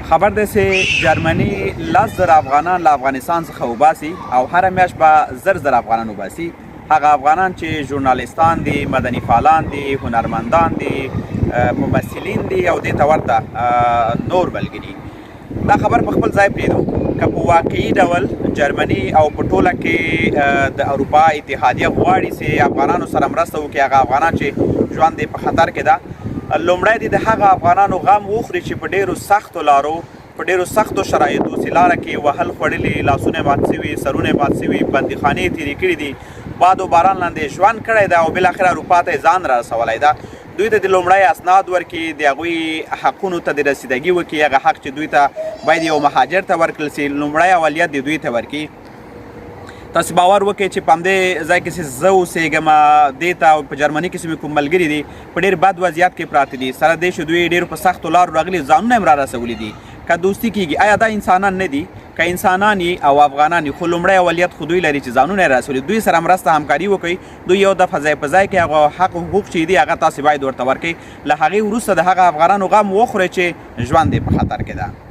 خبر دی چې جرمني 10,000 افغانان له افغانستان څخه وباسي او هره میاشت به 1000 افغانان وباسي. هغه افغانان چې ژورنالیستان دي، مدني فعالان دي، هنرمندان دي، ممثلین دي او دې ته ورته نور ملګري. دا خبر په خپل ځای پرېږدو که په واقعي ډول جرمني او په ټوله کې د اروپا اتحادیه غواړي چې افغانانو سره مرسته وکړي، هغه افغانان چې ژوند یې په خطر کې ده، لومړی دې د هغه افغانانو غم وخوري چې په ډېرو سختو لارو، په ډېرو سختو شرایطو چې لاره کې وهل خوړلي، لاسونه مات سوي، سرونه مات سوي، بندیخانې تېرې کړي دي، باد و باران لاندې ژوند کړی ده او بالاخره اروپا ته یې ځان را رسولی ده. دوی ته د لومړی اسناد ورکړي، د هغوی حقونو ته د رسیدګي وکړي، هغه حق چې دوی ته باید یو مهاجر ته ورکړل سي، لومړی اولویت د دوی ته ورکړي. تاسو باور وکړئ چې په همدې ځای کې چې زه اوسېږم دې ته په جرمني کې چې مې کوم ملګري دي په ډېر بد وضعیت کې پراته دي، سره دې چې دوی ډېرو په سختو لارو راغلي، ځانونه یې هم را رسولي دي. که دوستي کېږي آیا دا انسانان نه دي؟ که انسانان او افغانان خو لومړی اولویت خو دوی لري چې ځانونه یې رسولي. دوی سره مرسته همکاري وکړئ، دوی یو دفعه ځای په ځای کې هغه حق حقوق چې دي هغه تاسې باید ورته ورکړئ. له هغې وروسته د هغه افغانانو غم وخورئ چې ژوند یې په خطر کې ده.